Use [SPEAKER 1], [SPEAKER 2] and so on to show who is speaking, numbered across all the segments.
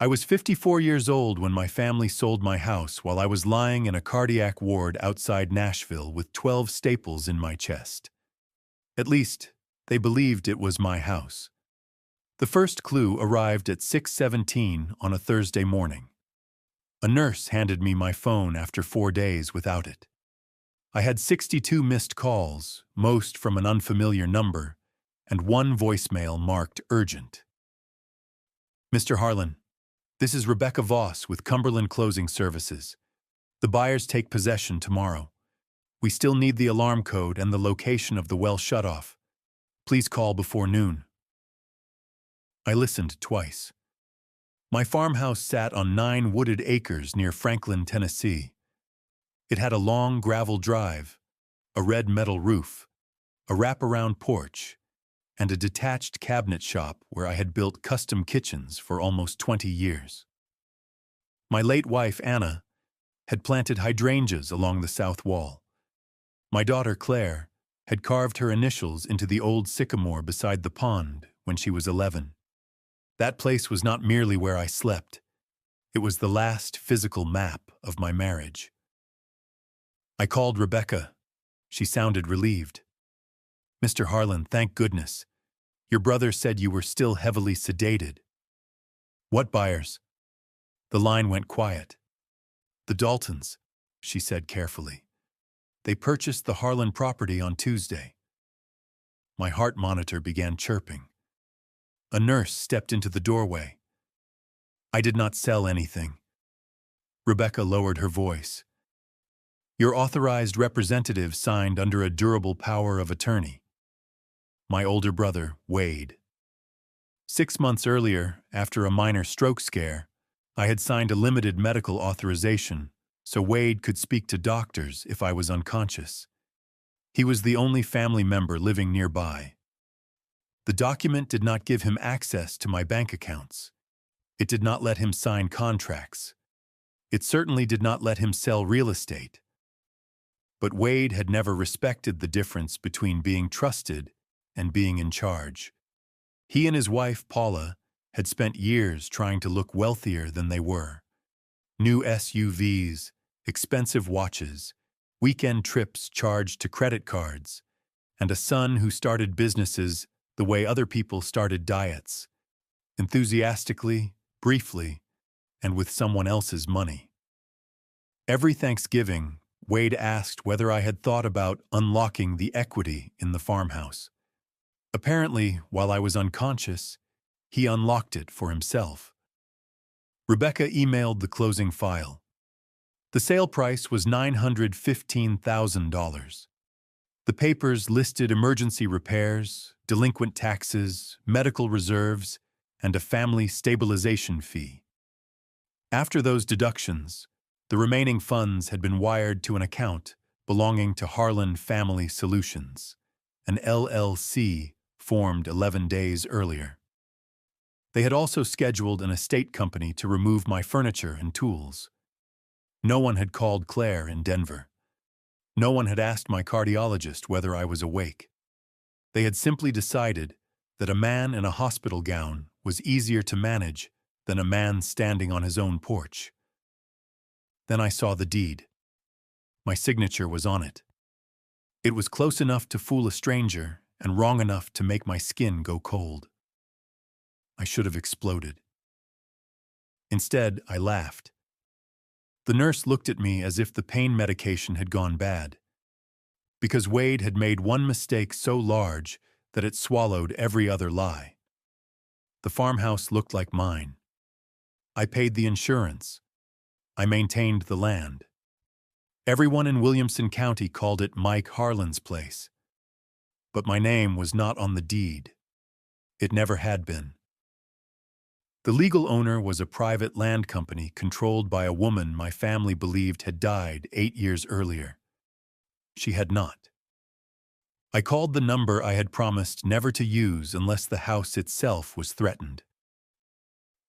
[SPEAKER 1] I was 54 years old when my family sold my house while I was lying in a cardiac ward outside Nashville with 12 staples in my chest. At least, they believed it was my house. The first clue arrived at 6:17 on a Thursday morning. A nurse handed me my phone after 4 days without it. I had 62 missed calls, most from an unfamiliar number, and one voicemail marked urgent. Mr. Harlan, this is Rebecca Voss with Cumberland Closing Services. The buyers take possession tomorrow. We still need the alarm code and the location of the well shutoff. Please call before noon. I listened twice. My farmhouse sat on 9 wooded acres near Franklin, Tennessee. It had a long gravel drive, a red metal roof, a wraparound porch, and a detached cabinet shop where I had built custom kitchens for almost 20 years. My late wife, Anna, had planted hydrangeas along the south wall. My daughter, Claire, had carved her initials into the old sycamore beside the pond when she was 11. That place was not merely where I slept. It was the last physical map of my marriage. I called Rebecca. She sounded relieved. Mr. Harlan, thank goodness. Your brother said you were still heavily sedated. What buyers? The line went quiet. The Daltons, she said carefully. They purchased the Harlan property on Tuesday. My heart monitor began chirping. A nurse stepped into the doorway. I did not sell anything. Rebecca lowered her voice. Your authorized representative signed under a durable power of attorney. My older brother, Wade. 6 months earlier, after a minor stroke scare, I had signed a limited medical authorization so Wade could speak to doctors if I was unconscious. He was the only family member living nearby. The document did not give him access to my bank accounts. It did not let him sign contracts. It certainly did not let him sell real estate. But Wade had never respected the difference between being trusted and being in charge. He and his wife, Paula, had spent years trying to look wealthier than they were. New SUVs, expensive watches, weekend trips charged to credit cards, and a son who started businesses the way other people started diets, enthusiastically, briefly, and with someone else's money. Every Thanksgiving, Wade asked whether I had thought about unlocking the equity in the farmhouse. Apparently, while I was unconscious, he unlocked it for himself. Rebecca emailed the closing file. The sale price was $915,000. The papers listed emergency repairs, delinquent taxes, medical reserves, and a family stabilization fee. After those deductions, the remaining funds had been wired to an account belonging to Harlan Family Solutions, an LLC formed 11 days earlier. They had also scheduled an estate company to remove my furniture and tools. No one had called Claire in Denver. No one had asked my cardiologist whether I was awake. They had simply decided that a man in a hospital gown was easier to manage than a man standing on his own porch. Then I saw the deed. My signature was on it. It was close enough to fool a stranger and wrong enough to make my skin go cold. I should have exploded. Instead, I laughed. The nurse looked at me as if the pain medication had gone bad, because Wade had made one mistake so large that it swallowed every other lie. The farmhouse looked like mine. I paid the insurance. I maintained the land. Everyone in Williamson County called it Mike Harlan's place. But my name was not on the deed. It never had been. The legal owner was a private land company controlled by a woman my family believed had died 8 years earlier. She had not. I called the number I had promised never to use unless the house itself was threatened.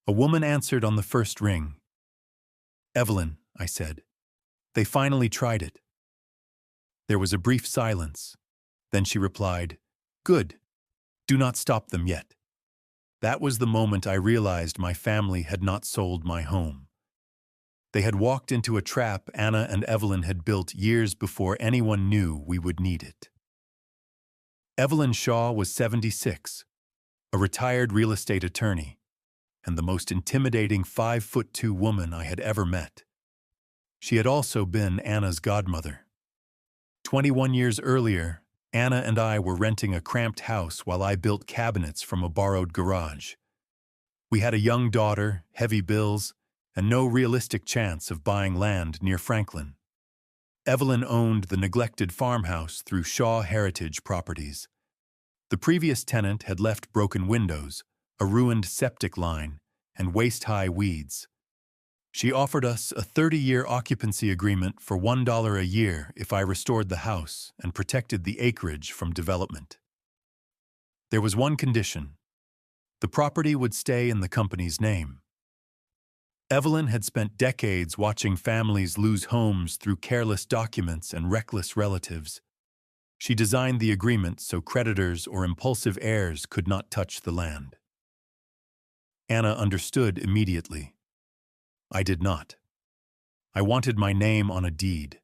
[SPEAKER 1] A woman answered on the first ring. "Evelyn," I said. "They finally tried it." There was a brief silence. Then she replied, "Good. Do not stop them yet." That was the moment I realized my family had not sold my home. They had walked into a trap Anna and Evelyn had built years before anyone knew we would need it. Evelyn Shaw was 76, a retired real estate attorney, and the most intimidating 5'2" woman I had ever met. She had also been Anna's godmother. 21 years earlier, Anna and I were renting a cramped house while I built cabinets from a borrowed garage. We had a young daughter, heavy bills, and no realistic chance of buying land near Franklin. Evelyn owned the neglected farmhouse through Shaw Heritage Properties. The previous tenant had left broken windows, a ruined septic line, and waist-high weeds. She offered us a 30-year occupancy agreement for $1 a year if I restored the house and protected the acreage from development. There was one condition: the property would stay in the company's name. Evelyn had spent decades watching families lose homes through careless documents and reckless relatives. She designed the agreement so creditors or impulsive heirs could not touch the land. Anna understood immediately. I did not. I wanted my name on a deed.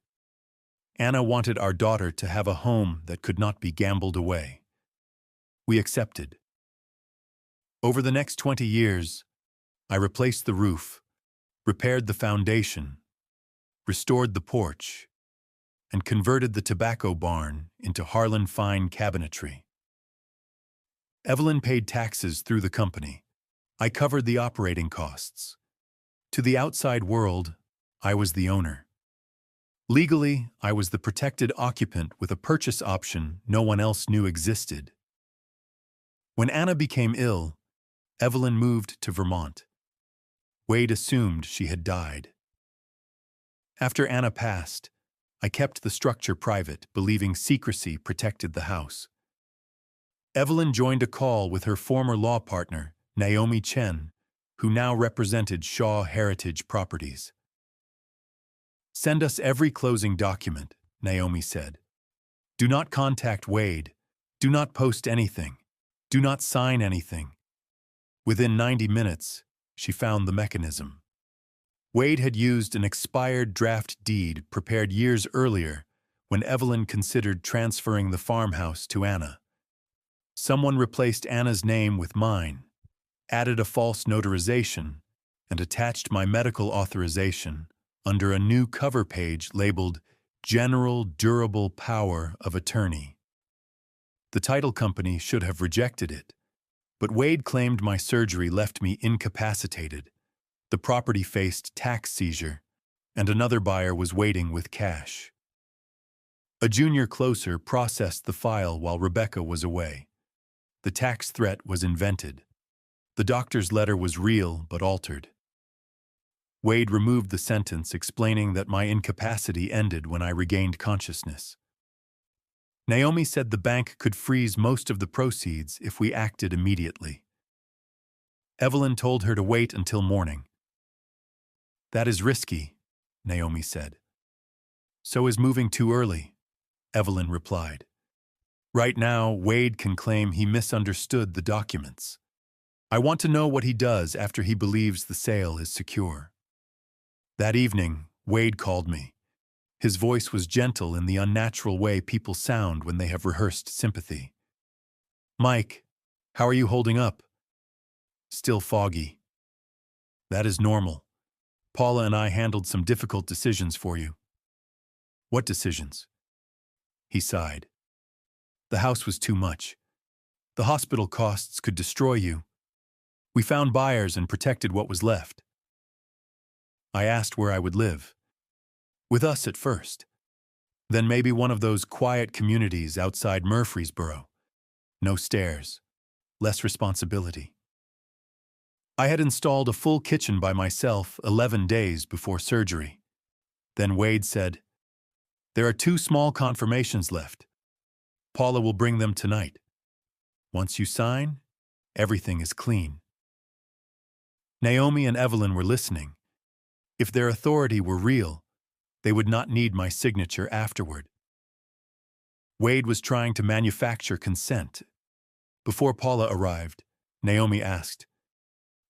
[SPEAKER 1] Anna wanted our daughter to have a home that could not be gambled away. We accepted. Over the next 20 years, I replaced the roof, repaired the foundation, restored the porch, and converted the tobacco barn into Harlan fine cabinetry. Evelyn paid taxes through the company. I covered the operating costs. To the outside world, I was the owner. Legally, I was the protected occupant with a purchase option no one else knew existed. When Anna became ill, Evelyn moved to Vermont. Wade assumed she had died. After Anna passed, I kept the structure private, believing secrecy protected the house. Evelyn joined a call with her former law partner, Naomi Chen, who now represented Shaw Heritage Properties. "Send us every closing document," Naomi said. "Do not contact Wade. Do not post anything. Do not sign anything." Within 90 minutes, she found the mechanism. Wade had used an expired draft deed prepared years earlier when Evelyn considered transferring the farmhouse to Anna. Someone replaced Anna's name with mine, added a false notarization, and attached my medical authorization under a new cover page labeled General Durable Power of Attorney. The title company should have rejected it, but Wade claimed my surgery left me incapacitated. The property faced tax seizure, and another buyer was waiting with cash. A junior closer processed the file while Rebecca was away. The tax threat was invented. The doctor's letter was real but altered. Wade removed the sentence explaining that my incapacity ended when I regained consciousness. Naomi said the bank could freeze most of the proceeds if we acted immediately. Evelyn told her to wait until morning. "That is risky," Naomi said. "So is moving too early," Evelyn replied. "Right now, Wade can claim he misunderstood the documents. I want to know what he does after he believes the sale is secure." That evening, Wade called me. His voice was gentle in the unnatural way people sound when they have rehearsed sympathy. "Mike, how are you holding up?" "Still foggy." "That is normal. Paula and I handled some difficult decisions for you." "What decisions?" He sighed. "The house was too much. The hospital costs could destroy you. We found buyers and protected what was left." I asked where I would live. "With us at first. Then maybe one of those quiet communities outside Murfreesboro. No stairs. Less responsibility." I had installed a full kitchen by myself 11 days before surgery. Then Wade said, "There are 2 small confirmations left. Paula will bring them tonight. Once you sign, everything is clean." Naomi and Evelyn were listening. If their authority were real, they would not need my signature afterward. Wade was trying to manufacture consent. Before Paula arrived, Naomi asked.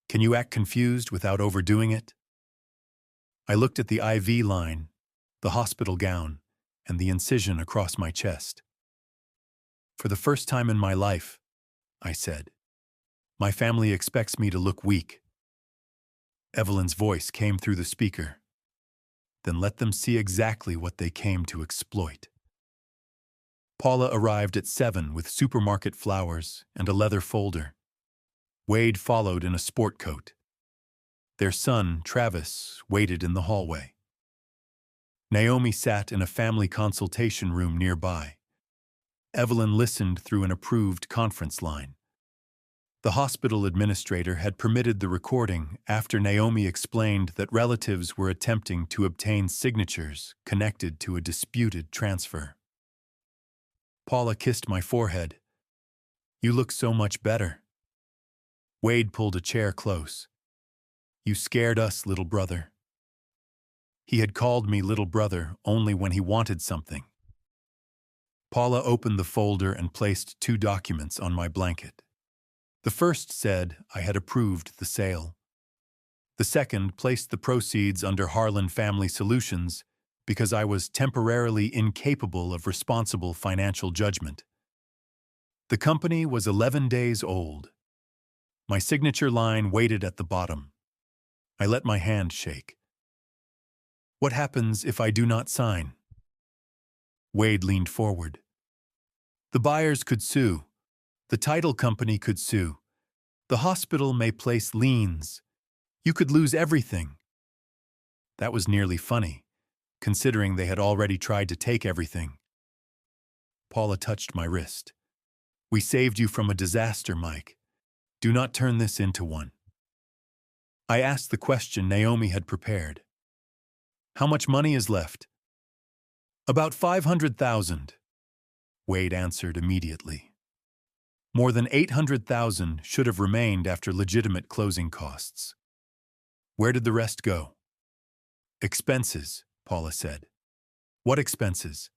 [SPEAKER 1] Can you act confused without overdoing it? I looked at the IV line, the hospital gown, and the incision across my chest. For the first time in my life, I said, my family expects me to look weak. Evelyn's voice came through the speaker. Then let them see exactly what they came to exploit. Paula arrived at 7 with supermarket flowers and a leather folder. Wade followed in a sport coat. Their son, Travis, waited in the hallway. Naomi sat in a family consultation room nearby. Evelyn listened through an approved conference line. The hospital administrator had permitted the recording after Naomi explained that relatives were attempting to obtain signatures connected to a disputed transfer. Paula kissed my forehead. You look so much better. Wade pulled a chair close. You scared us, little brother. He had called me little brother only when he wanted something. Paula opened the folder and placed 2 documents on my blanket. The first said I had approved the sale. The second placed the proceeds under Harlan Family Solutions because I was temporarily incapable of responsible financial judgment. The company was 11 days old. My signature line waited at the bottom. I let my hand shake. What happens if I do not sign? Wade leaned forward. The buyers could sue. The title company could sue. The hospital may place liens. You could lose everything. That was nearly funny, considering they had already tried to take everything. Paula touched my wrist. We saved you from a disaster, Mike. Do not turn this into one. I asked the question Naomi had prepared. How much money is left? About $500,000. Wade answered immediately. More than $800,000 should have remained after legitimate closing costs. Where did the rest go? Expenses, Paula said. What expenses?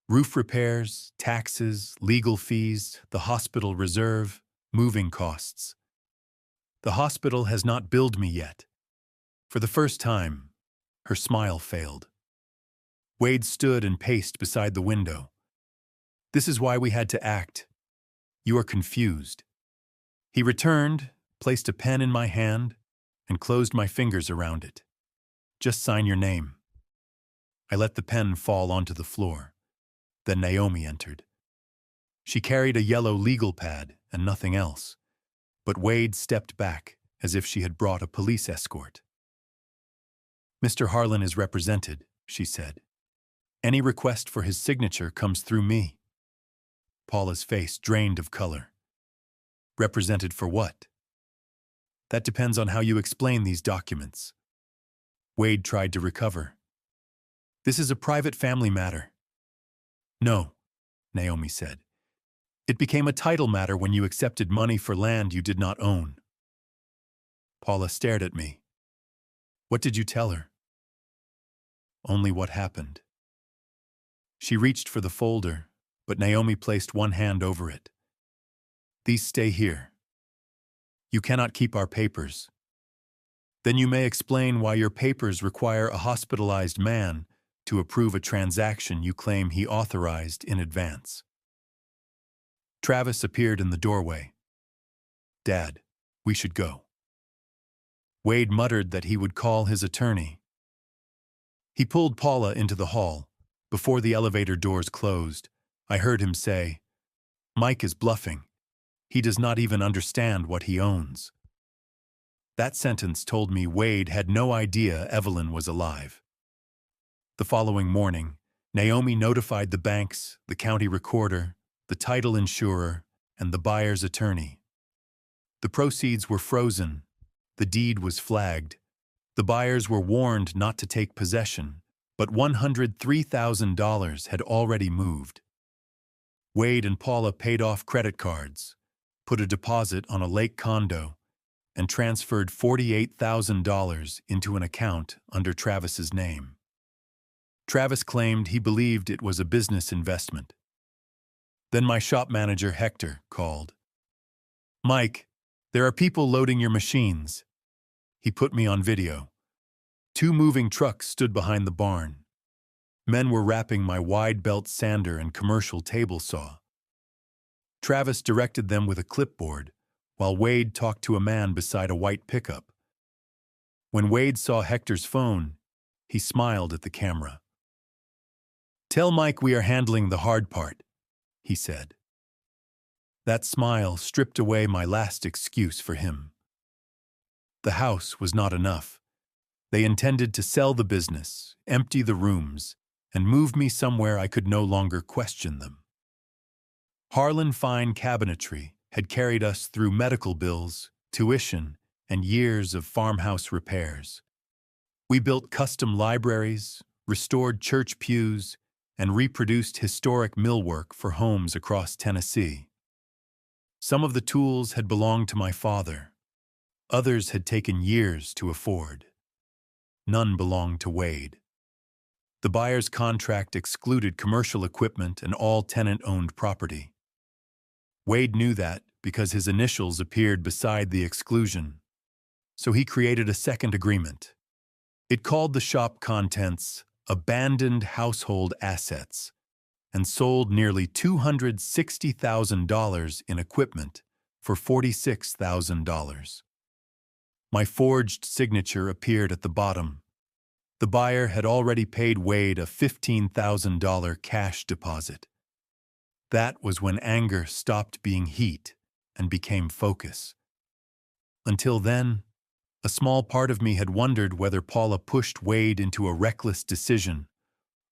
[SPEAKER 1] Roof repairs, taxes, legal fees, the hospital reserve, moving costs. The hospital has not billed me yet. For the first time, her smile failed. Wade stood and paced beside the window. This is why we had to act. You are confused. He returned, placed a pen in my hand, and closed my fingers around it. Just sign your name. I let the pen fall onto the floor. Then Naomi entered. She carried a yellow legal pad and nothing else, but Wade stepped back as if she had brought a police escort. Mr. Harlan is represented, she said. Any request for his signature comes through me. Paula's face drained of color. Represented for what? That depends on how you explain these documents. Wade tried to recover. This is a private family matter. No, Naomi said. It became a title matter when you accepted money for land you did not own. Paula stared at me. What did you tell her? Only what happened. She reached for the folder, but Naomi placed one hand over it. These stay here. You cannot keep our papers. Then you may explain why your papers require a hospitalized man to approve a transaction you claim he authorized in advance. Travis appeared in the doorway. Dad, we should go. Wade muttered that he would call his attorney. He pulled Paula into the hall. Before the elevator doors closed, I heard him say, Mike is bluffing. He does not even understand what he owns. That sentence told me Wade had no idea Evelyn was alive. The following morning, Naomi notified the banks, the county recorder, the title insurer, and the buyer's attorney. The proceeds were frozen. The deed was flagged. The buyers were warned not to take possession, but $103,000 had already moved. Wade and Paula paid off credit cards, put a deposit on a lake condo, and transferred $48,000 into an account under Travis's name. Travis claimed he believed it was a business investment. Then my shop manager, Hector, called. Mike, There are people loading your machines. He put me on video. 2 moving trucks stood behind the barn. Men were wrapping my wide-belt sander and commercial table saw. Travis directed them with a clipboard, while Wade talked to a man beside a white pickup. When Wade saw Hector's phone, he smiled at the camera. "Tell Mike we are handling the hard part," he said. That smile stripped away my last excuse for him. The house was not enough. They intended to sell the business, empty the rooms, and move me somewhere I could no longer question them. Harlan Fine Cabinetry had carried us through medical bills, tuition, and years of farmhouse repairs. We built custom libraries, restored church pews, and reproduced historic millwork for homes across Tennessee. Some of the tools had belonged to my father. Others had taken years to afford. None belonged to Wade. The buyer's contract excluded commercial equipment and all tenant-owned property. Wade knew that because his initials appeared beside the exclusion, so he created a second agreement. It called the shop contents "Abandoned Household Assets" and sold nearly $260,000 in equipment for $46,000. My forged signature appeared at the bottom. The buyer had already paid Wade a $15,000 cash deposit. That was when anger stopped being heat and became focus. Until then, a small part of me had wondered whether Paula pushed Wade into a reckless decision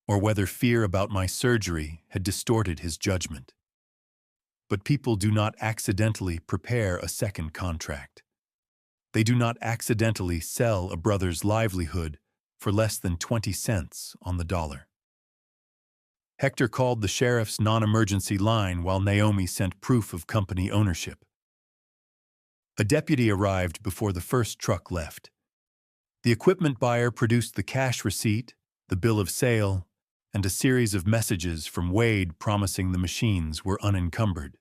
[SPEAKER 1] or whether fear about my surgery had distorted his judgment. But people do not accidentally prepare a second contract. They do not accidentally sell a brother's livelihood for less than 20 cents on the dollar. Hector called the sheriff's non-emergency line while Naomi sent proof of company ownership. A deputy arrived before the first truck left. The equipment buyer produced the cash receipt, the bill of sale, and a series of messages from Wade promising the machines were unencumbered.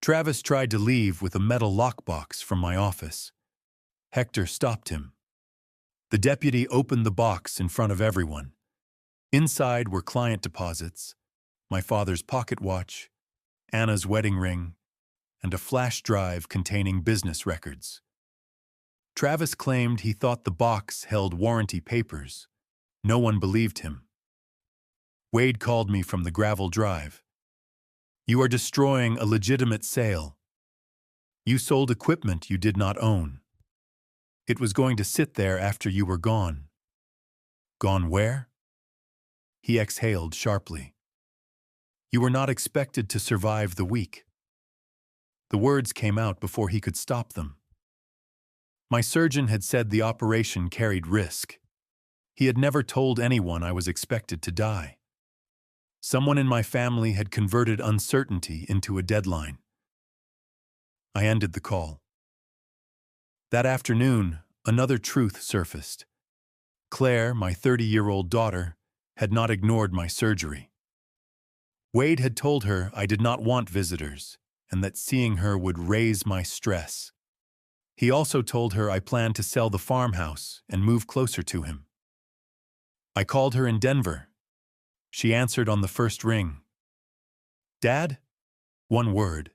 [SPEAKER 1] Travis tried to leave with a metal lockbox from my office. Hector stopped him. The deputy opened the box in front of everyone. Inside were client deposits, my father's pocket watch, Anna's wedding ring, and a flash drive containing business records. Travis claimed he thought the box held warranty papers. No one believed him. Wade called me from the gravel drive. "You are destroying a legitimate sale. You sold equipment you did not own. It was going to sit there after you were gone." "Gone where?" He exhaled sharply. "You were not expected to survive the week." The words came out before he could stop them. My surgeon had said the operation carried risk. He had never told anyone I was expected to die. Someone in my family had converted uncertainty into a deadline. I ended the call. That afternoon, another truth surfaced. Claire, my 30-year-old daughter, had not ignored my surgery. Wade had told her I did not want visitors and that seeing her would raise my stress. He also told her I planned to sell the farmhouse and move closer to him. I called her in Denver. She answered on the first ring. "Dad?" One word,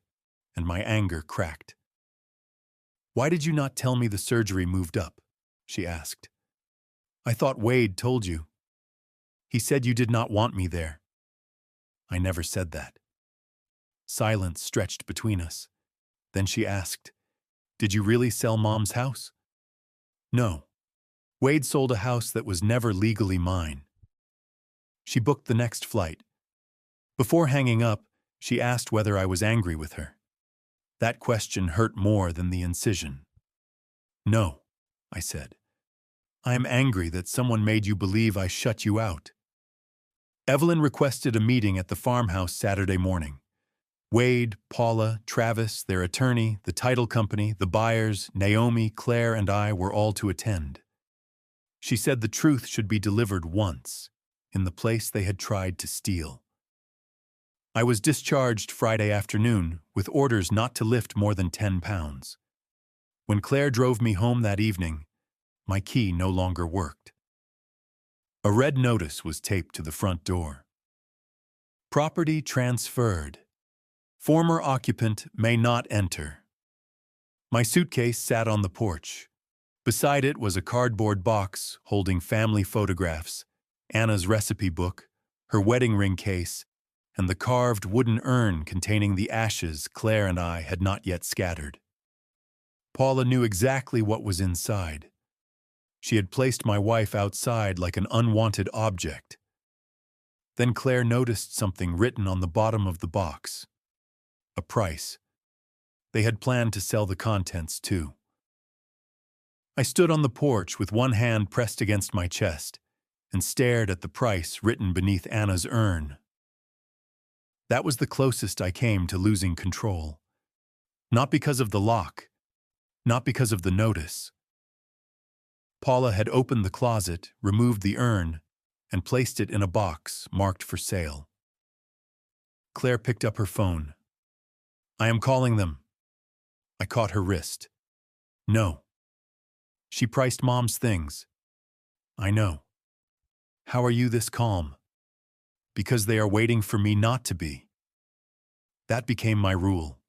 [SPEAKER 1] and my anger cracked. "Why did you not tell me the surgery moved up?" she asked. "I thought Wade told you. He said you did not want me there." I never said that. Silence stretched between us. Then she asked, "Did you really sell Mom's house?" "No. Wade sold a house that was never legally mine." She booked the next flight. Before hanging up, she asked whether I was angry with her. That question hurt more than the incision. "No," I said. "I am angry that someone made you believe I shut you out." Evelyn requested a meeting at the farmhouse Saturday morning. Wade, Paula, Travis, their attorney, the title company, the buyers, Naomi, Claire, and I were all to attend. She said the truth should be delivered once, in the place they had tried to steal. I was discharged Friday afternoon with orders not to lift more than 10 pounds. When Claire drove me home that evening, my key no longer worked. A red notice was taped to the front door. Property transferred. Former occupant may not enter. My suitcase sat on the porch. Beside it was a cardboard box holding family photographs, Anna's recipe book, her wedding ring case, and the carved wooden urn containing the ashes Claire and I had not yet scattered. Paula knew exactly what was inside. She had placed my wife outside like an unwanted object. Then Claire noticed something written on the bottom of the box. A price. They had planned to sell the contents, too. I stood on the porch with one hand pressed against my chest and stared at the price written beneath Anna's urn. That was the closest I came to losing control. Not because of the lock, not because of the notice. Paula had opened the closet, removed the urn, and placed it in a box marked for sale. Claire picked up her phone. "I am calling them." I caught her wrist. "No." "She priced Mom's things." "I know." "How are you this calm?" "Because they are waiting for me not to be." That became my rule.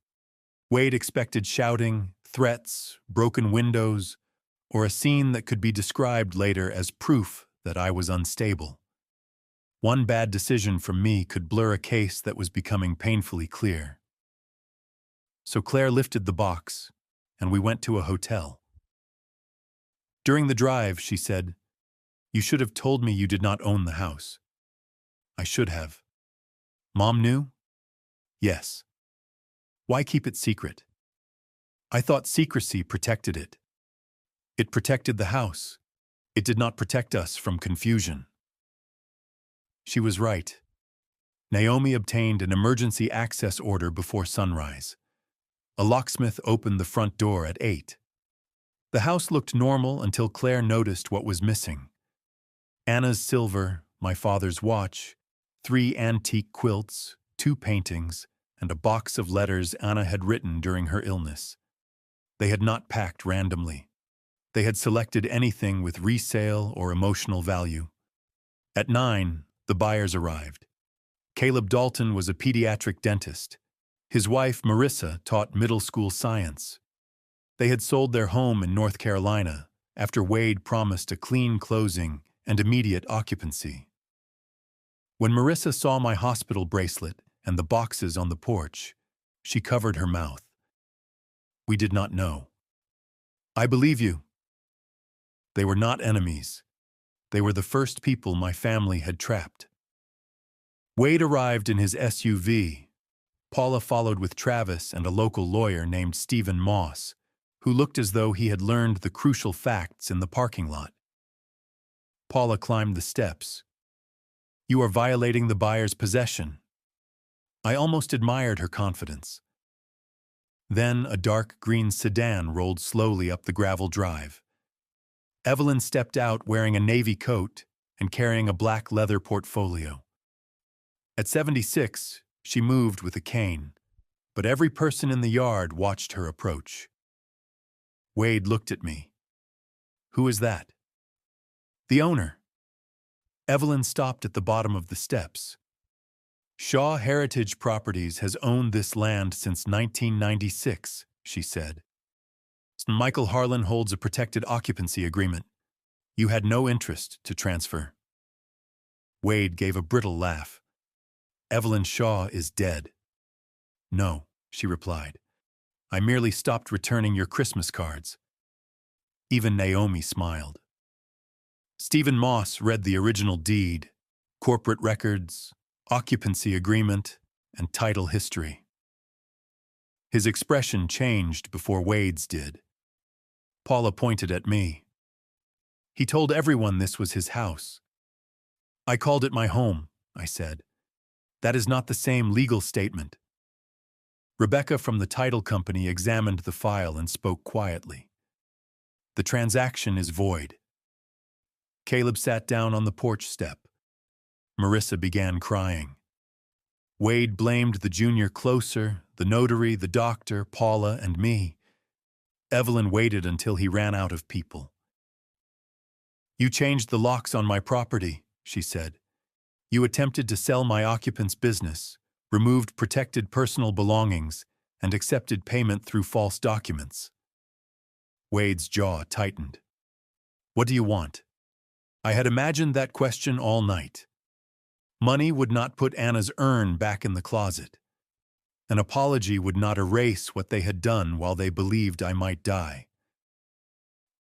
[SPEAKER 1] Wade expected shouting, threats, broken windows, or a scene that could be described later as proof that I was unstable. One bad decision from me could blur a case that was becoming painfully clear. So Claire lifted the box, and we went to a hotel. During the drive, she said, "You should have told me you did not own the house." I should have. Mom knew? Yes. Why keep it secret? I thought secrecy protected it. It protected the house. It did not protect us from confusion. She was right. Naomi obtained an emergency access order before sunrise. A locksmith opened the front door at 8. The house looked normal until Claire noticed what was missing. Anna's silver, my father's watch, 3 antique quilts, 2 paintings, and a box of letters Anna had written during her illness. They had not packed randomly. They had selected anything with resale or emotional value. At 9, the buyers arrived. Caleb Dalton was a pediatric dentist. His wife, Marissa, taught middle school science. They had sold their home in North Carolina after Wade promised a clean closing and immediate occupancy. When Marissa saw my hospital bracelet and the boxes on the porch, she covered her mouth. We did not know. "I believe you." They were not enemies. They were the first people my family had trapped. Wade arrived in his SUV. Paula followed with Travis and a local lawyer named Stephen Moss, who looked as though he had learned the crucial facts in the parking lot. Paula climbed the steps. "You are violating the buyer's possession." I almost admired her confidence. Then a dark green sedan rolled slowly up the gravel drive. Evelyn stepped out wearing a navy coat and carrying a black leather portfolio. At 76, she moved with a cane, but every person in the yard watched her approach. Wade looked at me. "Who is that?" "The owner." Evelyn stopped at the bottom of the steps. "Shaw Heritage Properties has owned this land since 1996, she said. "Michael Harlan holds a protected occupancy agreement. You had no interest to transfer." Wade gave a brittle laugh. "Evelyn Shaw is dead." "No," she replied. "I merely stopped returning your Christmas cards." Even Naomi smiled. Stephen Moss read the original deed, corporate records, occupancy agreement, and title history. His expression changed before Wade's did. Paula pointed at me. "He told everyone this was his house." "I called it my home," I said. "That is not the same legal statement." Rebecca from the title company examined the file and spoke quietly. "The transaction is void." Caleb sat down on the porch step. Marissa began crying. Wade blamed the junior closer, the notary, the doctor, Paula, and me. Evelyn waited until he ran out of people. "You changed the locks on my property," she said. "You attempted to sell my occupant's business, removed protected personal belongings, and accepted payment through false documents." Wade's jaw tightened. "What do you want?" I had imagined that question all night. Money would not put Anna's urn back in the closet. An apology would not erase what they had done while they believed I might die.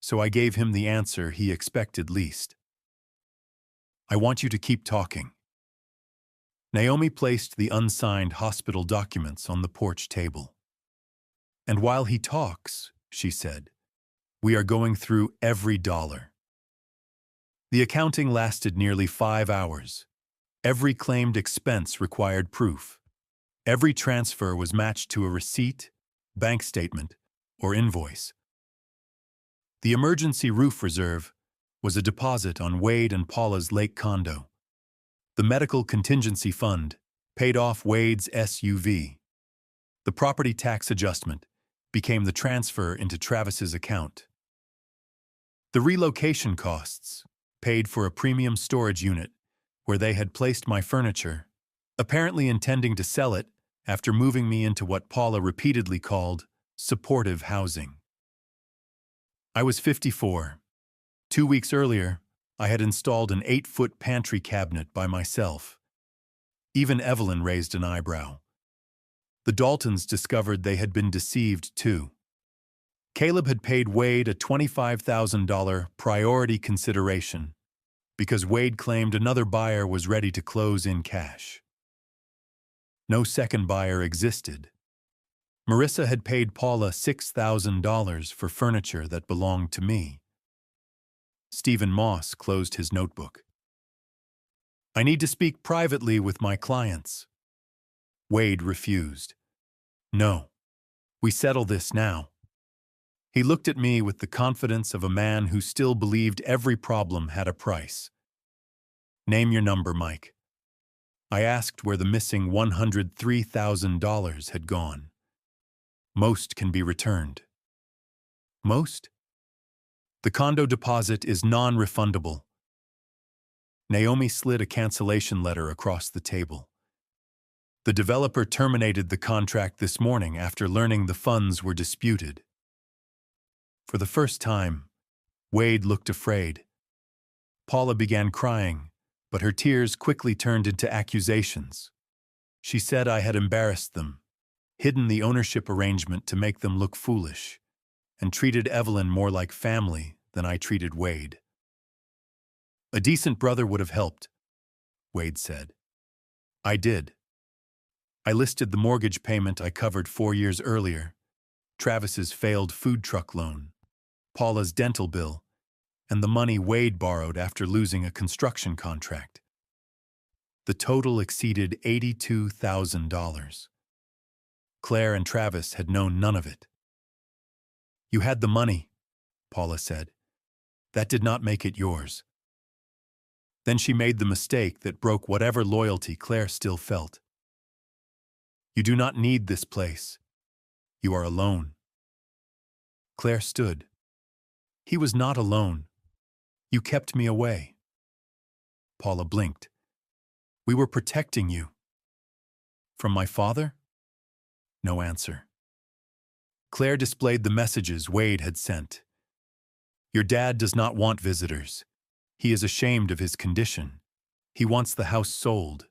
[SPEAKER 1] So I gave him the answer he expected least. "I want you to keep talking." Naomi placed the unsigned hospital documents on the porch table. "And while he talks," she said, "we are going through every dollar." The accounting lasted nearly 5 hours. Every claimed expense required proof. Every transfer was matched to a receipt, bank statement, or invoice. The emergency roof reserve was a deposit on Wade and Paula's lake condo. The medical contingency fund paid off Wade's SUV. The property tax adjustment became the transfer into Travis's account. The relocation costs paid for a premium storage unit where they had placed my furniture, apparently intending to sell it after moving me into what Paula repeatedly called supportive housing. I was 54. 2 weeks earlier, I had installed an 8-foot pantry cabinet by myself. Even Evelyn raised an eyebrow. The Daltons discovered they had been deceived too. Caleb had paid Wade a $25,000 priority consideration because Wade claimed another buyer was ready to close in cash. No second buyer existed. Marissa had paid Paula $6,000 for furniture that belonged to me. Stephen Moss closed his notebook. "I need to speak privately with my clients." Wade refused. "No, we settle this now." He looked at me with the confidence of a man who still believed every problem had a price. "Name your number, Mike." I asked where the missing $103,000 had gone. "Most can be returned." "Most?" "The condo deposit is non-refundable." Naomi slid a cancellation letter across the table. "The developer terminated the contract this morning after learning the funds were disputed." For the first time, Wade looked afraid. Paula began crying, but her tears quickly turned into accusations. She said I had embarrassed them, hidden the ownership arrangement to make them look foolish, and treated Evelyn more like family than I treated Wade. "A decent brother would have helped," Wade said. "I did. I listed the mortgage payment I covered 4 years earlier, Travis's failed food truck loan, Paula's dental bill, and the money Wade borrowed after losing a construction contract. The total exceeded $82,000. Claire and Travis had known none of it. "You had the money," Paula said. "That did not make it yours." Then she made the mistake that broke whatever loyalty Claire still felt. "You do not need this place. You are alone." Claire stood. "He was not alone. You kept me away." Paula blinked. "We were protecting you." "From my father?" No answer. Claire displayed the messages Wade had sent. "Your dad does not want visitors. He is ashamed of his condition. He wants the house sold.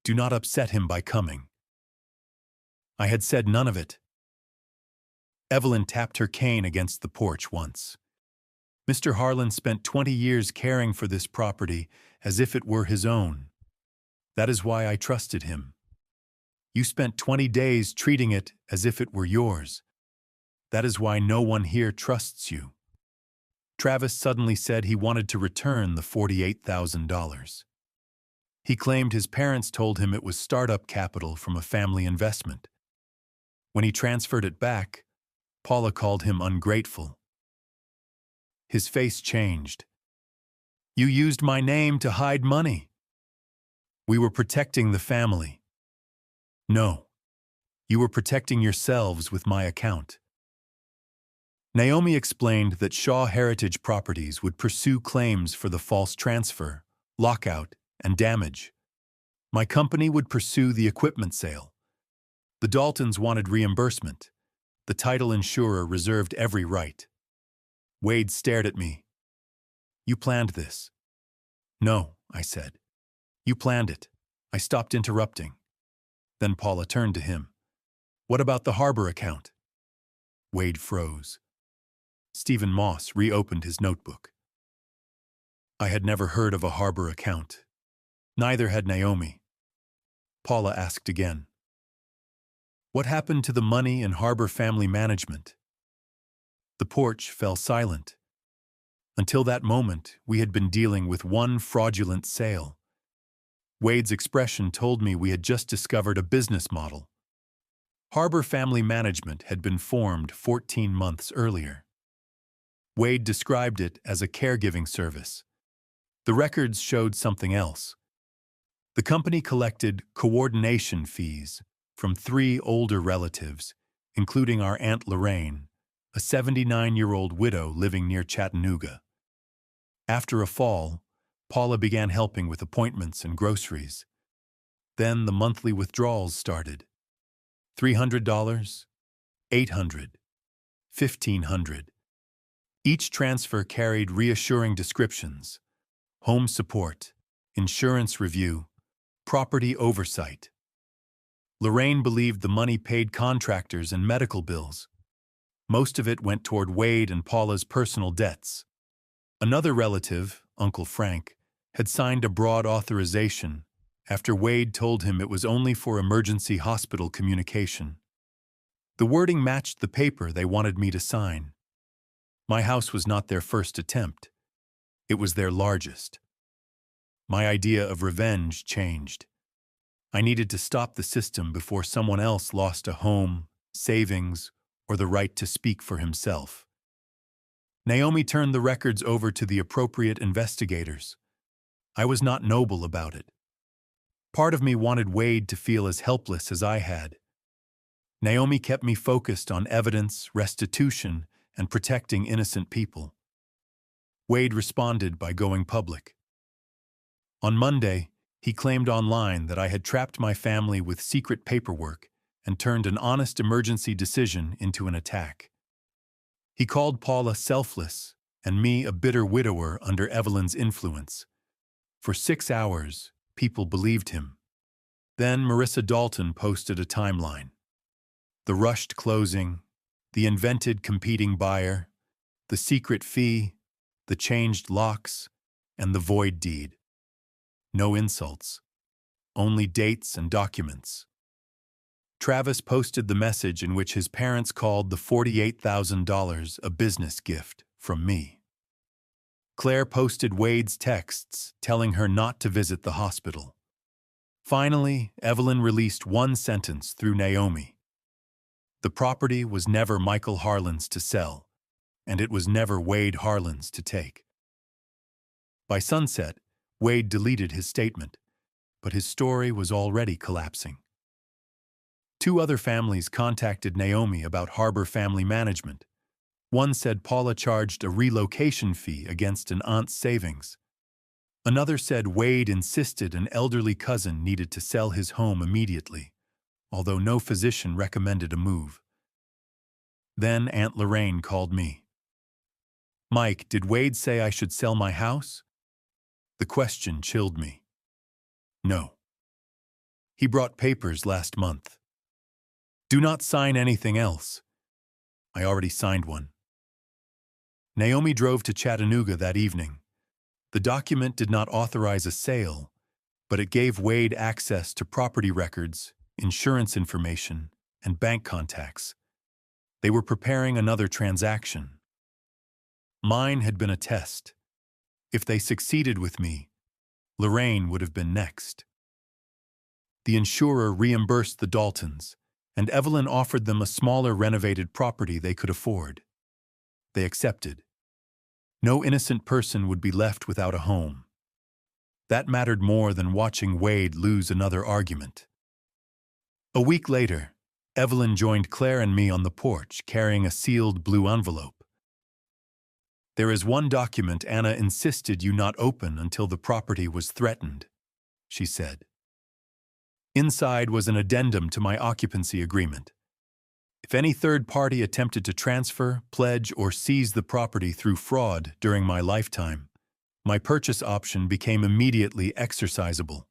[SPEAKER 1] Do not upset him by coming." I had said none of it. Evelyn tapped her cane against the porch once. "Mr. Harlan spent 20 years caring for this property as if it were his own. That is why I trusted him. You spent 20 days treating it as if it were yours. That is why no one here trusts you." Travis suddenly said he wanted to return the $48,000. He claimed his parents told him it was startup capital from a family investment. When he transferred it back, Paula called him ungrateful. His face changed. "You used my name to hide money." "We were protecting the family." No, you were protecting yourselves with my account. Naomi explained that Shaw Heritage Properties would pursue claims for the false transfer, lockout, and damage. My company would pursue the equipment sale. The Daltons wanted reimbursement. The title insurer reserved every right. Wade stared at me. You planned this. No, I said. You planned it. I stopped interrupting. Then Paula turned to him. What about the harbor account? Wade froze. Stephen Moss reopened his notebook. I had never heard of a harbor account. Neither had Naomi. Paula asked again. What happened to the money in harbor family management? The porch fell silent. Until that moment, we had been dealing with one fraudulent sale. Wade's expression told me we had just discovered a business model. Harbor Family Management had been formed 14 months earlier. Wade described it as a caregiving service. The records showed something else. The company collected coordination fees from 3 older relatives, including our Aunt Lorraine, a 79-year-old widow living near Chattanooga. After a fall, Paula began helping with appointments and groceries. Then the monthly withdrawals started. $300, $800, $1,500. Each transfer carried reassuring descriptions: home support, insurance review, property oversight. Lorraine believed the money paid contractors and medical bills. Most of it went toward Wade and Paula's personal debts. Another relative, Uncle Frank, had signed a broad authorization after Wade told him it was only for emergency hospital communication. The wording matched the paper they wanted me to sign. My house was not their first attempt. It was their largest. My idea of revenge changed. I needed to stop the system before someone else lost a home, savings, or the right to speak for himself. Naomi turned the records over to the appropriate investigators. I was not noble about it. Part of me wanted Wade to feel as helpless as I had. Naomi kept me focused on evidence, restitution, and protecting innocent people. Wade responded by going public. On Monday, he claimed online that I had trapped my family with secret paperwork and turned an honest emergency decision into an attack. He called Paula selfless and me a bitter widower under Evelyn's influence. For 6 hours, people believed him. Then Marissa Dalton posted a timeline. The rushed closing, the invented competing buyer, the secret fee, the changed locks, and the void deed. No insults, only dates and documents. Travis posted the message in which his parents called the $48,000 a business gift from me. Claire posted Wade's texts telling her not to visit the hospital. Finally, Evelyn released one sentence through Naomi. The property was never Michael Harlan's to sell, and it was never Wade Harlan's to take. By sunset, Wade deleted his statement, but his story was already collapsing. 2 other families contacted Naomi about Harbor Family Management. One said Paula charged a relocation fee against an aunt's savings. Another said Wade insisted an elderly cousin needed to sell his home immediately, although no physician recommended a move. Then Aunt Lorraine called me. Mike, did Wade say I should sell my house? The question chilled me. No. He brought papers last month. Do not sign anything else. I already signed one. Naomi drove to Chattanooga that evening. The document did not authorize a sale, but it gave Wade access to property records, insurance information, and bank contacts. They were preparing another transaction. Mine had been a test. If they succeeded with me, Lorraine would have been next. The insurer reimbursed the Daltons, and Evelyn offered them a smaller renovated property they could afford. They accepted. No innocent person would be left without a home. That mattered more than watching Wade lose another argument. A week later, Evelyn joined Claire and me on the porch carrying a sealed blue envelope. "There is one document Anna insisted you not open until the property was threatened," she said. Inside was an addendum to my occupancy agreement. If any third party attempted to transfer, pledge, or seize the property through fraud during my lifetime, my purchase option became immediately exercisable.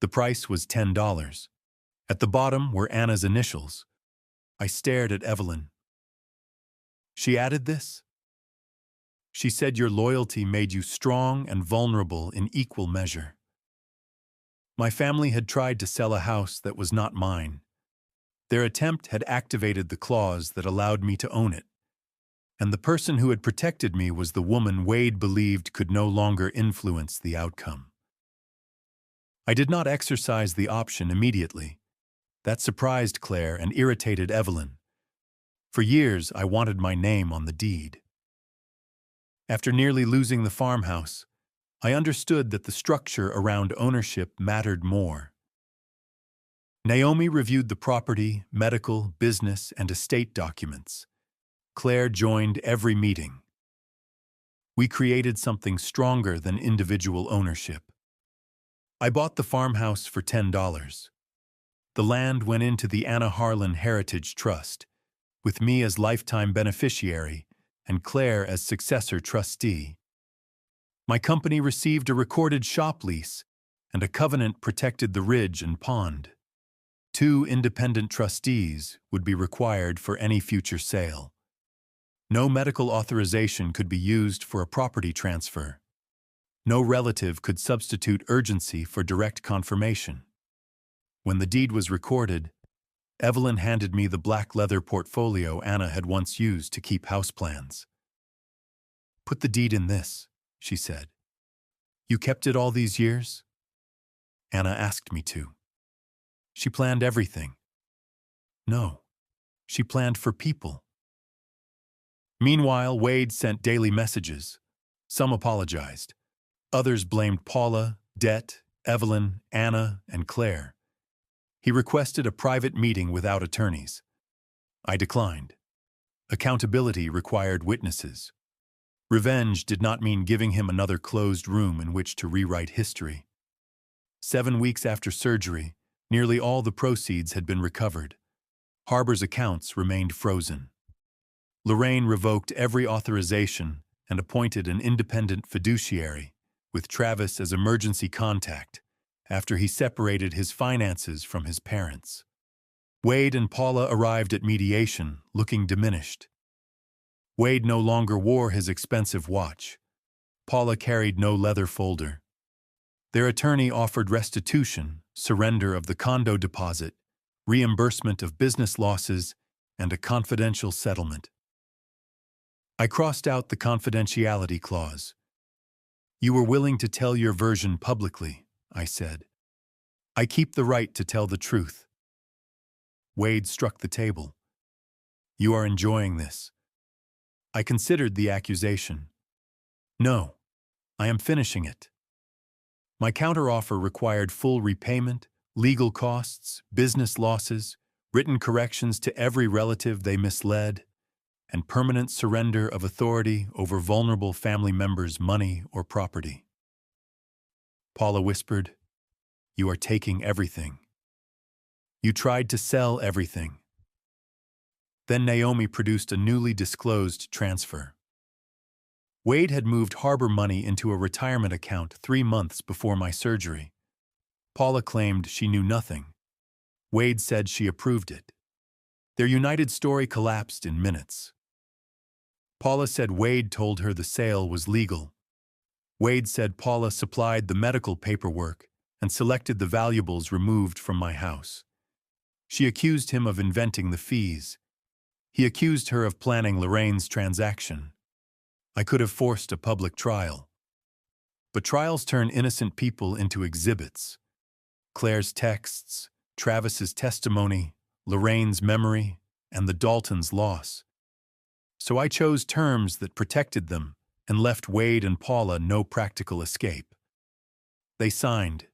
[SPEAKER 1] The price was $10. At the bottom were Anna's initials. I stared at Evelyn. "She added this?" "She said your loyalty made you strong and vulnerable in equal measure." My family had tried to sell a house that was not mine. Their attempt had activated the clause that allowed me to own it, and the person who had protected me was the woman Wade believed could no longer influence the outcome. I did not exercise the option immediately. That surprised Claire and irritated Evelyn. For years, I wanted my name on the deed. After nearly losing the farmhouse, I understood that the structure around ownership mattered more. Naomi reviewed the property, medical, business, and estate documents. Claire joined every meeting. We created something stronger than individual ownership. I bought the farmhouse for $10. The land went into the Anna Harlan Heritage Trust, with me as lifetime beneficiary and Claire as successor trustee. My company received a recorded shop lease, and a covenant protected the ridge and pond. 2 independent trustees would be required for any future sale. No medical authorization could be used for a property transfer. No relative could substitute urgency for direct confirmation. When the deed was recorded, Evelyn handed me the black leather portfolio Anna had once used to keep house plans. "Put the deed in this," she said. "You kept it all these years?" Anna asked me to. She planned everything. No, she planned for people. Meanwhile, Wade sent daily messages. Some apologized. Others blamed Paula, Det, Evelyn, Anna, and Claire. He requested a private meeting without attorneys. I declined. Accountability required witnesses. Revenge did not mean giving him another closed room in which to rewrite history. 7 weeks after surgery, nearly all the proceeds had been recovered. Harbor's accounts remained frozen. Lorraine revoked every authorization and appointed an independent fiduciary, with Travis as emergency contact, after he separated his finances from his parents. Wade and Paula arrived at mediation, looking diminished. Wade no longer wore his expensive watch. Paula carried no leather folder. Their attorney offered restitution, surrender of the condo deposit, reimbursement of business losses, and a confidential settlement. I crossed out the confidentiality clause. "You were willing to tell your version publicly," I said. "I keep the right to tell the truth." Wade struck the table. "You are enjoying this." I considered the accusation. "No, I am finishing it." My counteroffer required full repayment, legal costs, business losses, written corrections to every relative they misled, and permanent surrender of authority over vulnerable family members' money or property. Paula whispered, "You are taking everything. You tried to sell everything." Then Naomi produced a newly disclosed transfer. Wade had moved Harbor money into a retirement account 3 months before my surgery. Paula claimed she knew nothing. Wade said she approved it. Their united story collapsed in minutes. Paula said Wade told her the sale was legal. Wade said Paula supplied the medical paperwork and selected the valuables removed from my house. She accused him of inventing the fees. He accused her of planning Lorraine's transaction. I could have forced a public trial. But trials turn innocent people into exhibits. Claire's texts, Travis's testimony, Lorraine's memory, and the Daltons' loss. So I chose terms that protected them and left Wade and Paula no practical escape. They signed.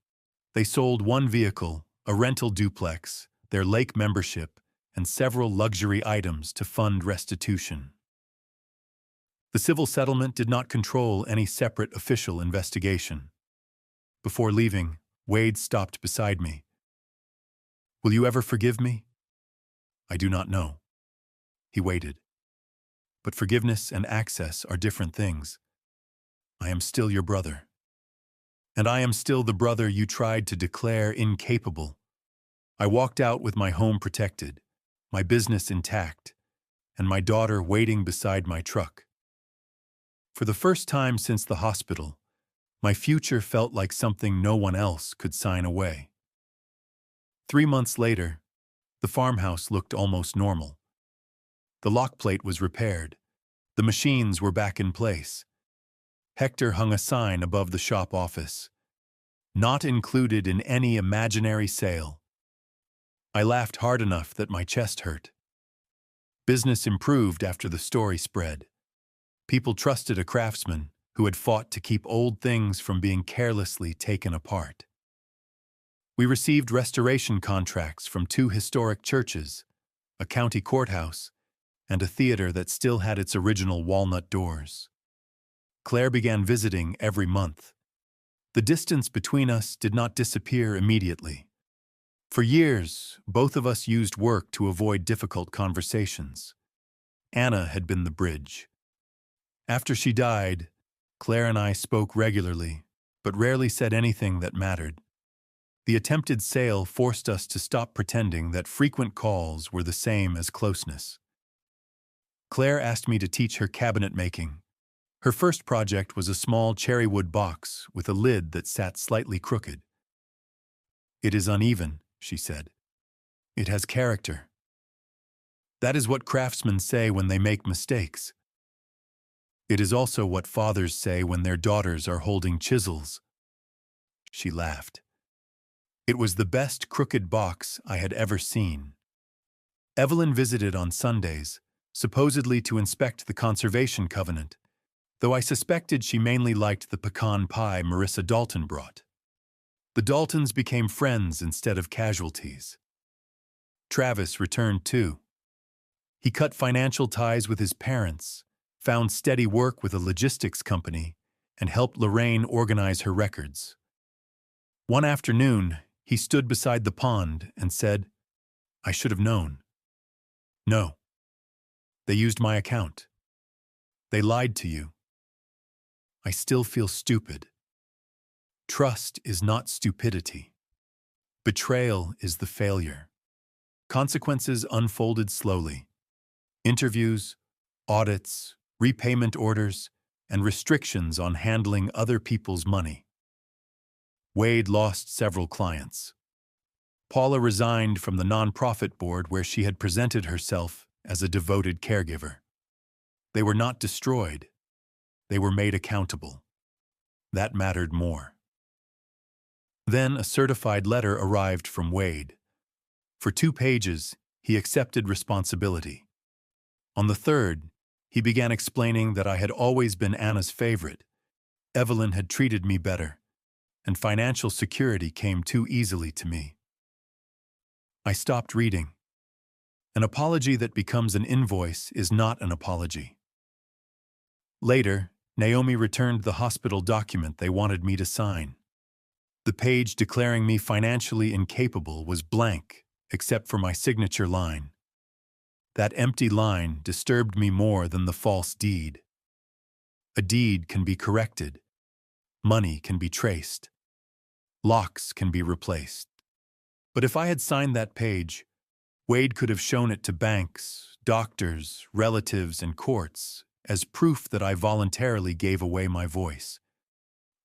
[SPEAKER 1] They sold one vehicle, a rental duplex, their lake membership, and several luxury items to fund restitution. The civil settlement did not control any separate official investigation. Before leaving, Wade stopped beside me. "Will you ever forgive me?" "I do not know." He waited. "But forgiveness and access are different things. I am still your brother. And I am still the brother you tried to declare incapable." I walked out with my home protected, my business intact, and my daughter waiting beside my truck. For the first time since the hospital, my future felt like something no one else could sign away. 3 months later, the farmhouse looked almost normal. The lock plate was repaired. The machines were back in place. Hector hung a sign above the shop office. "Not included in any imaginary sale." I laughed hard enough that my chest hurt. Business improved after the story spread. People trusted a craftsman who had fought to keep old things from being carelessly taken apart. We received restoration contracts from 2 historic churches, a county courthouse, and a theater that still had its original walnut doors. Claire began visiting every month. The distance between us did not disappear immediately. For years, both of us used work to avoid difficult conversations. Anna had been the bridge. After she died, Claire and I spoke regularly, but rarely said anything that mattered. The attempted sale forced us to stop pretending that frequent calls were the same as closeness. Claire asked me to teach her cabinet making. Her first project was a small cherrywood box with a lid that sat slightly crooked. "It is uneven," she said. "It has character." That is what craftsmen say when they make mistakes. It is also what fathers say when their daughters are holding chisels. She laughed. It was the best crooked box I had ever seen. Evelyn visited on Sundays, supposedly to inspect the conservation covenant, though I suspected she mainly liked the pecan pie Marissa Dalton brought. The Daltons became friends instead of casualties. Travis returned too. He cut financial ties with his parents, found steady work with a logistics company, and helped Lorraine organize her records. One afternoon, he stood beside the pond and said, "I should have known." "No. They used my account. They lied to you." I still feel stupid. Trust is not stupidity. Betrayal is the failure. Consequences unfolded slowly. Interviews, audits, repayment orders, and restrictions on handling other people's money. Wade lost several clients. Paula resigned from the nonprofit board where she had presented herself as a devoted caregiver. They were not destroyed. They were made accountable. That mattered more. Then a certified letter arrived from Wade. For 2 pages, he accepted responsibility. On the 3rd, he began explaining that I had always been Anna's favorite, Evelyn had treated me better, and financial security came too easily to me. I stopped reading. An apology that becomes an invoice is not an apology. Later, Naomi returned the hospital document they wanted me to sign. The page declaring me financially incapable was blank, except for my signature line. That empty line disturbed me more than the false deed. A deed can be corrected. Money can be traced. Locks can be replaced. But if I had signed that page, Wade could have shown it to banks, doctors, relatives, and courts as proof that I voluntarily gave away my voice.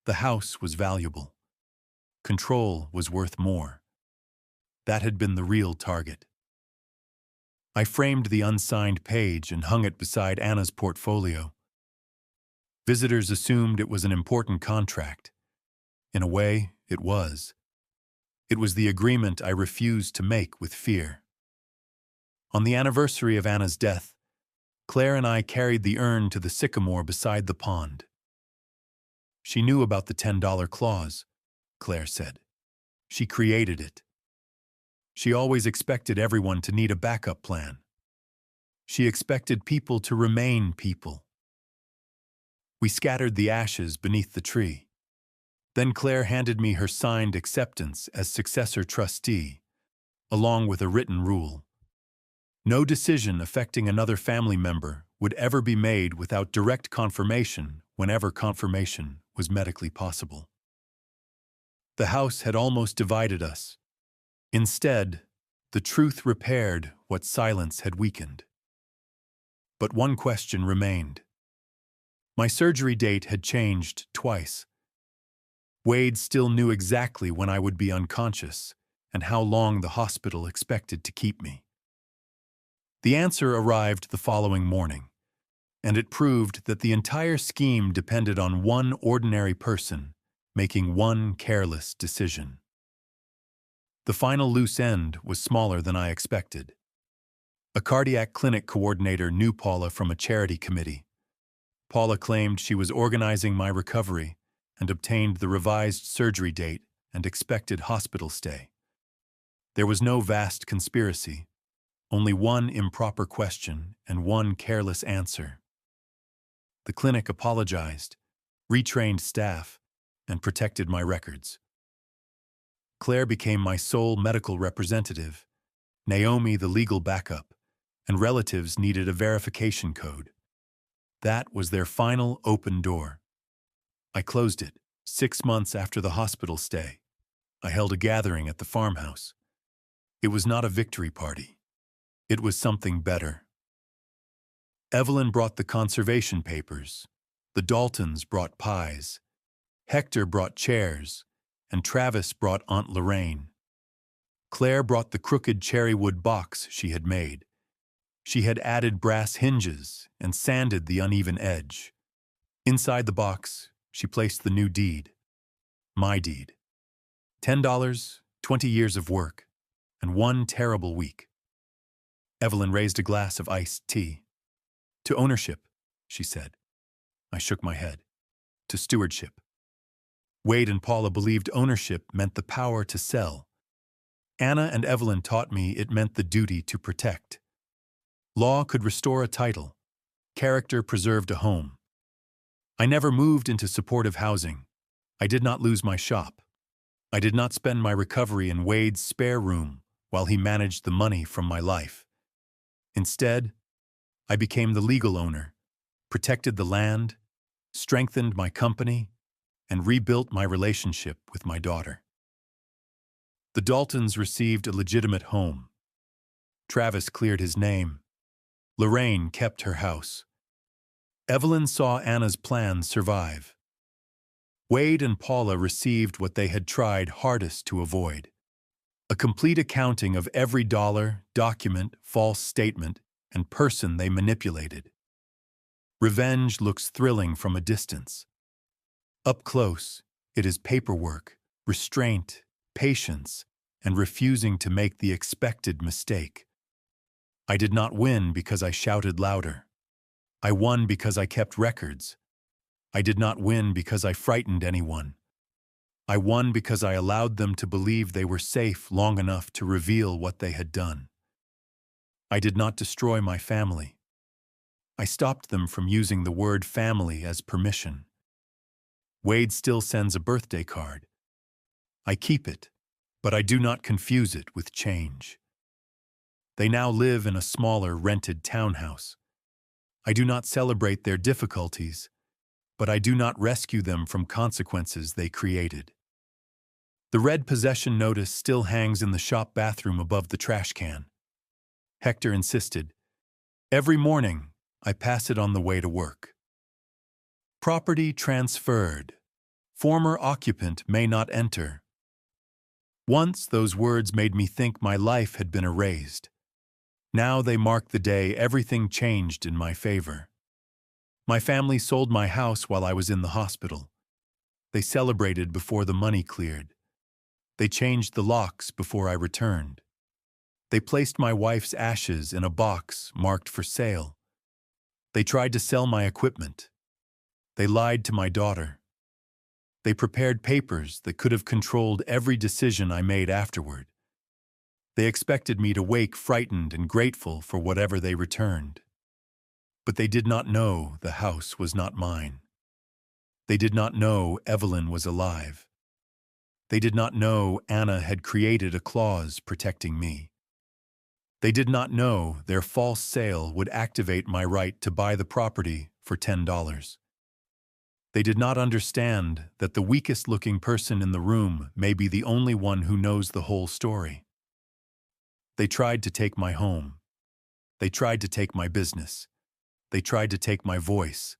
[SPEAKER 1] The house was valuable. Control was worth more. That had been the real target. I framed the unsigned page and hung it beside Anna's portfolio. Visitors assumed it was an important contract. In a way, it was. It was the agreement I refused to make with fear. On the anniversary of Anna's death, Claire and I carried the urn to the sycamore beside the pond. She knew about the $10 clause, Claire said. She created it. She always expected everyone to need a backup plan. She expected people to remain people. We scattered the ashes beneath the tree. Then Claire handed me her signed acceptance as successor trustee, along with a written rule. No decision affecting another family member would ever be made without direct confirmation whenever confirmation was medically possible. The house had almost divided us. Instead, the truth repaired what silence had weakened. But one question remained. My surgery date had changed twice. Wade still knew exactly when I would be unconscious and how long the hospital expected to keep me. The answer arrived the following morning, and it proved that the entire scheme depended on one ordinary person making one careless decision. The final loose end was smaller than I expected. A cardiac clinic coordinator knew Paula from a charity committee. Paula claimed she was organizing my recovery and obtained the revised surgery date and expected hospital stay. There was no vast conspiracy, only one improper question and one careless answer. The clinic apologized, retrained staff, and protected my records. Claire became my sole medical representative, Naomi the legal backup, and relatives needed a verification code. That was their final open door. I closed it 6 months after the hospital stay. I held a gathering at the farmhouse. It was not a victory party. It was something better. Evelyn brought the conservation papers. The Daltons brought pies. Hector brought chairs, and Travis brought Aunt Lorraine. Claire brought the crooked cherrywood box she had made. She had added brass hinges and sanded the uneven edge. Inside the box, she placed the new deed. My deed. $10, 20 years of work, and one terrible week. Evelyn raised a glass of iced tea. To ownership, she said. I shook my head. To stewardship. Wade and Paula believed ownership meant the power to sell. Anna and Evelyn taught me it meant the duty to protect. Law could restore a title. Character preserved a home. I never moved into supportive housing. I did not lose my shop. I did not spend my recovery in Wade's spare room while he managed the money from my life. Instead, I became the legal owner, protected the land, strengthened my company, and rebuilt my relationship with my daughter. The Daltons received a legitimate home. Travis cleared his name. Lorraine kept her house. Evelyn saw Anna's plans survive. Wade and Paula received what they had tried hardest to avoid: a complete accounting of every dollar, document, false statement, and person they manipulated. Revenge looks thrilling from a distance. Up close, it is paperwork, restraint, patience, and refusing to make the expected mistake. I did not win because I shouted louder. I won because I kept records. I did not win because I frightened anyone. I won because I allowed them to believe they were safe long enough to reveal what they had done. I did not destroy my family. I stopped them from using the word family as permission. Wade still sends a birthday card. I keep it, but I do not confuse it with change. They now live in a smaller rented townhouse. I do not celebrate their difficulties, but I do not rescue them from consequences they created. The red possession notice still hangs in the shop bathroom above the trash can. Hector insisted. Every morning, I pass it on the way to work. Property transferred. Former occupant may not enter. Once those words made me think my life had been erased. Now they mark the day everything changed in my favor. My family sold my house while I was in the hospital. They celebrated before the money cleared. They changed the locks before I returned. They placed my wife's ashes in a box marked for sale. They tried to sell my equipment. They lied to my daughter. They prepared papers that could have controlled every decision I made afterward. They expected me to wake frightened and grateful for whatever they returned. But they did not know the house was not mine. They did not know Evelyn was alive. They did not know Anna had created a clause protecting me. They did not know their false sale would activate my right to buy the property for $10. They did not understand that the weakest-looking person in the room may be the only one who knows the whole story. They tried to take my home. They tried to take my business. They tried to take my voice.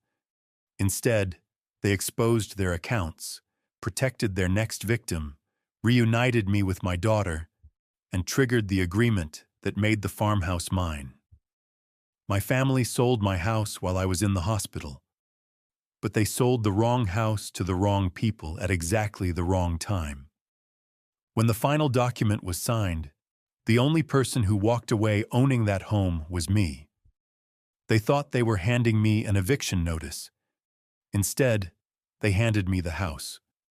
[SPEAKER 1] Instead, they exposed their accounts, protected their next victim, reunited me with my daughter, and triggered the agreement that made the farmhouse mine. My family sold my house while I was in the hospital, but they sold the wrong house to the wrong people at exactly the wrong time. When the final document was signed, the only person who walked away owning that home was me. They thought they were handing me an eviction notice. Instead, they handed me the house.